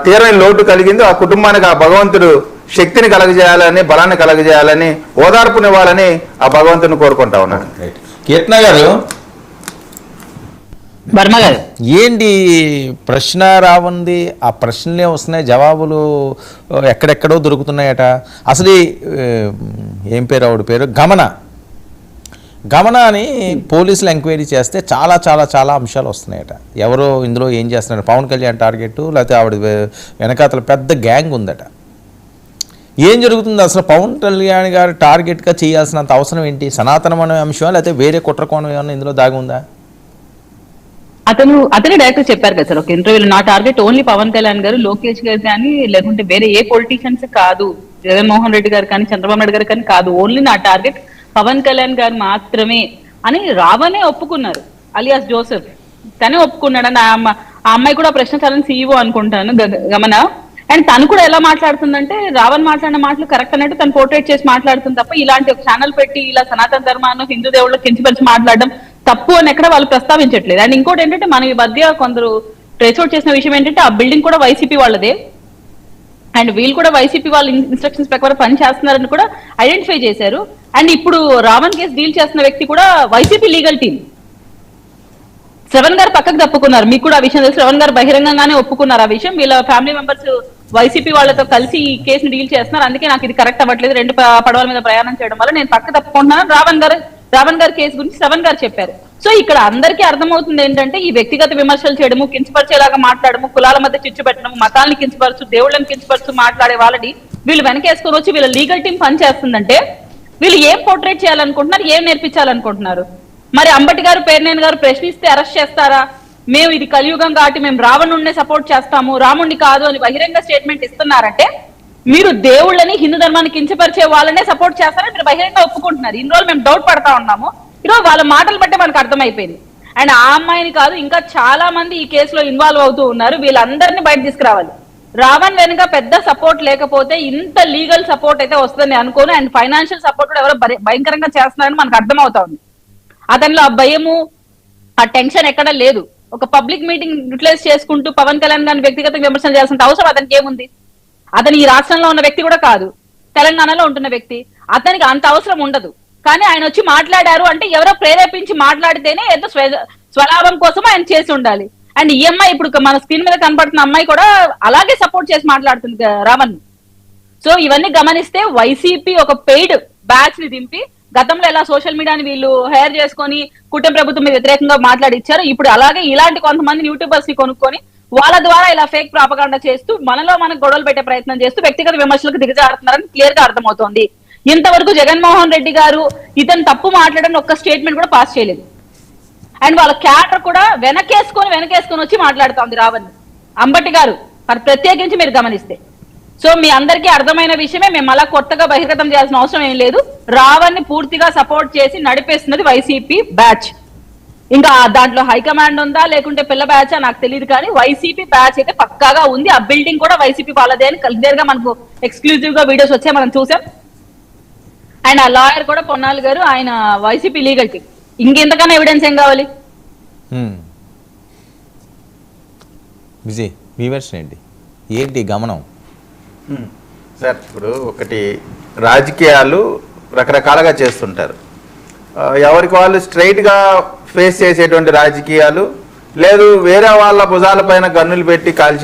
తీరని లోటు కలిగిందో ఆ కుటుంబానికి ఆ భగవంతుడు శక్తిని కలగజేయాలని, బలాన్ని కలగజేయాలని, ఓదార్పునివ్వాలని ఆ భగవంతుని కోరుకుంటా ఉన్నాను. కీర్తన గారు, వర్మ గారు, ఏంటి ప్రశ్న రావుంది, ఆ ప్రశ్నలే వస్తున్నాయి, జవాబులు ఎక్కడెక్కడో దొరుకుతున్నాయట. అసలు ఏం పేరు ఆవిడ పేరు, గమన అని పోలీసులు ఎంక్వైరీ చేస్తే చాలా చాలా చాలా అంశాలు వస్తున్నాయట. ఎవరో ఇందులో ఏం చేస్తున్నారు, పవన్ కళ్యాణ్ టార్గెట్, లేకపోతే ఆవిడ వెనకాతల పెద్ద గ్యాంగ్ ఉందట. ఏం జరుగుతుంది అసలు? పవన్ కళ్యాణ్ గారు టార్గెట్గా చేయాల్సినంత అవసరం ఏంటి? సనాతనమైన అంశం లేకపోతే వేరే కుట్రకోణం ఏమన్నా ఇందులో దాగి ఉందా? అతనే డైరెక్ట్ చెప్పారు కదా సార్ ఒక ఇంటర్వ్యూలో, నా టార్గెట్ ఓన్లీ పవన్ కళ్యాణ్ గారు, లోకేష్ గారు కానీ, లేకుంటే వేరే ఏ పొలిటీషియన్స్ కాదు, జగన్మోహన్ రెడ్డి గారు కానీ, చంద్రబాబు నాయుడు గారు కానీ కాదు, ఓన్లీ నా టార్గెట్ పవన్ కళ్యాణ్ గారు మాత్రమే అని రావనే ఒప్పుకున్నారు. అలియాస్ జోసెఫ్ తనే ఒప్పుకున్నాడు. అని ఆ అమ్మాయి కూడా ప్రశ్నశాలని సీఈఓ అనుకుంటాను గమన. అండ్ తను కూడా ఎలా మాట్లాడుతుందంటే, రావణ్ మాట్లాడిన మాటలు కరెక్ట్ అన్నట్టు తను పోర్ట్రేట్ చేసి మాట్లాడుతుంది తప్ప, ఇలాంటి ఒక ఛానల్ పెట్టి ఇలా సనాతన ధర్మాన్ని, హిందూ దేవుళ్ళు కించపరిచి మాట్లాడడం తప్పు అని ఎక్కడ వాళ్ళు ప్రస్తావించట్లేదు. అండ్ ఇంకోటి ఏంటంటే, మన ఈ మధ్య కొందరు ట్రేస్ అవుట్ చేసిన విషయం ఏంటంటే, ఆ బిల్డింగ్ కూడా వైసీపీ వాళ్ళదే, అండ్ వీళ్ళు కూడా వైసీపీ వాళ్ళ ఇన్స్ట్రక్షన్స్ ప్రకారం పని చేస్తున్నారని కూడా ఐడెంటిఫై చేశారు. అండ్ ఇప్పుడు రావణ్ కేసు డీల్ చేస్తున్న వ్యక్తి కూడా వైసీపీ లీగల్ టీమ్. శ్రవణ్ గారు పక్కకు తప్పుకున్నారు, మీకు కూడా ఆ విషయం తెలుసు. శ్రవణ్ గారు బహిరంగంగానే ఒప్పుకున్నారు ఆ విషయం. వీళ్ళ ఫ్యామిలీ మెంబర్స్ వైసీపీ వాళ్ళతో కలిసి ఈ కేసును డీల్ చేస్తున్నారు, అందుకే నాకు ఇది కరెక్ట్ అవ్వట్లేదు, రెండు పడవల మీద ప్రయాణం చేయడం వల్ల నేను పక్క తప్పుకుంటున్నాను రావణ్ గారి కేసు గురించి శ్రవణ్ గారు చెప్పారు. సో ఇక్కడ అందరికీ అర్థమవుతుంది ఏంటంటే, ఈ వ్యక్తిగత విమర్శలు చేయడము, కించపరిచేలాగా మాట్లాడము, కులాల మధ్య చిచ్చు పెట్టడము, మతాలను కించపరచు, దేవుళ్ళని కించపరచు మాట్లాడే వాళ్ళని వీళ్ళు వెనకేసుకొని వచ్చి వీళ్ళ లీగల్ టీం పని చేస్తుందంటే, వీళ్ళు ఏం పోర్ట్రేట్ చేయాలనుకుంటున్నారు, ఏం నేర్పించాలనుకుంటున్నారు? మరి అంబటి గారు, పేర్నేని గారు ప్రశ్నిస్తే అరెస్ట్ చేస్తారా? మేము ఇది కలియుగం కాబట్టి మేము రావణుడినే సపోర్ట్ చేస్తాము, రాముడిని కాదు అని బహిరంగ స్టేట్మెంట్ ఇస్తున్నారంటే, మీరు దేవుళ్ళని, హిందూ ధర్మాన్ని కించపరిచే వాళ్ళనే సపోర్ట్ చేస్తారని మీరు బహిరంగ ఒప్పుకుంటున్నారు. ఇన్ని రోజులు మేము డౌట్ పడతా ఉన్నాము, ఈరోజు వాళ్ళ మాటలు బట్టే మనకు అర్థమైపోయింది. అండ్ ఆ అమ్మాయిని కాదు, ఇంకా చాలా మంది ఈ కేసులో ఇన్వాల్వ్ అవుతూ ఉన్నారు. వీళ్ళందరినీ బయట తీసుకురావాలి. రావణ్ వెనుక పెద్ద సపోర్ట్ లేకపోతే ఇంత లీగల్ సపోర్ట్ అయితే వస్తుందని అనుకోను. అండ్ ఫైనాన్షియల్ సపోర్ట్ కూడా ఎవరో భయంకరంగా చేస్తున్నారని మనకు అర్థమవుతా ఉంది. అతనిలో ఆ భయము, ఆ టెన్షన్ ఎక్కడ లేదు. ఒక పబ్లిక్ మీటింగ్ యూటిలైజ్ చేసుకుంటూ పవన్ కళ్యాణ్ గారిని వ్యక్తిగతంగా విమర్శన చేయాల్సిన అవసరం అతనికి ఏముంది? అతను ఈ రాష్ట్రంలో ఉన్న వ్యక్తి కూడా కాదు, తెలంగాణలో ఉంటున్న వ్యక్తి, అతనికి అంత అవసరం ఉండదు. కానీ ఆయన వచ్చి మాట్లాడారు అంటే ఎవరో ప్రేరేపించి మాట్లాడితేనే ఏదో స్వలాభం కోసం ఆయన చేసి ఉండాలి. అండ్ ఈ అమ్మాయి, ఇప్పుడు మన స్క్రీన్ మీద కనపడుతున్న అమ్మాయి కూడా అలాగే సపోర్ట్ చేసి మాట్లాడుతుంది రావణ్. సో ఇవన్నీ గమనిస్తే వైసీపీ ఒక పెయిడ్ బ్యాచ్ ని దింపి, గతంలో ఎలా సోషల్ మీడియాని వీళ్ళు హైర్ చేసుకొని కుటుంబ ప్రభుత్వం మీద వ్యతిరేకంగా మాట్లాడిచ్చారు, ఇప్పుడు అలాగే ఇలాంటి కొంతమంది యూట్యూబర్స్ ని కొనుక్కొని వాళ్ళ ద్వారా ఇలా ఫేక్ ప్రాపగాండా చేస్తూ మనలో మనకు గొడవలు పెట్టే ప్రయత్నం చేస్తూ వ్యక్తిగత విమర్శలకు దిగజారుతున్నారని క్లియర్ గా అర్థమవుతోంది. ఇంతవరకు జగన్మోహన్ రెడ్డి గారు ఇతను తప్పు మాట్లాడని ఒక్క స్టేట్మెంట్ కూడా పాస్ చేయలేదు. అండ్ వాళ్ళ క్యాడర్ కూడా వెనకేసుకొని వచ్చి మాట్లాడుతోంది రావణ్. అంబటి గారు ప్రత్యేకించి మీరు గమనిస్తే, సో మీ అందరికీ అర్థమైన విషయమే, మేము అలా కొత్తగా బహిర్గతం చేయాల్సిన అవసరం ఏం లేదు. రావణ్ ని పూర్తిగా సపోర్ట్ చేసి నడిపేస్తున్నది వైసీపీ బ్యాచ్. ఇంకా దాంట్లో హైకమాండ్ ఉందా లేకుంటే పిల్ల బ్యాచ్ నాకు తెలియదు, కానీ వైసీపీ బ్యాచ్ అయితే పక్కాగా ఉంది. ఆ బిల్డింగ్ కూడా వైసీపీ వాళ్ళదే అని క్లియర్ గా మనకు ఎక్స్క్లూజివ్ గా వీడియోస్ వచ్చాయి, మనం చూసాం. అండ్ ఆ లాయర్ కూడా పొన్నాలు గారు, ఆయన వైసీపీ లీగల్ టీం. ఇంకెంతకన్నా ఎవిడెన్స్ ఏం కావాలి? విజయ్, మీ వెర్షన్ ఏంటి గమనం? సార్, ఇప్పుడు ఒకటి, రాజకీయాలు రకరకాలుగా చేస్తుంటారు. ఎవరికి వాళ్ళు స్ట్రైట్గా ఫేస్ చేసేటువంటి రాజకీయాలు లేదు, వేరే వాళ్ళ భుజాల పైన గన్నులు పెట్టి కాల్చే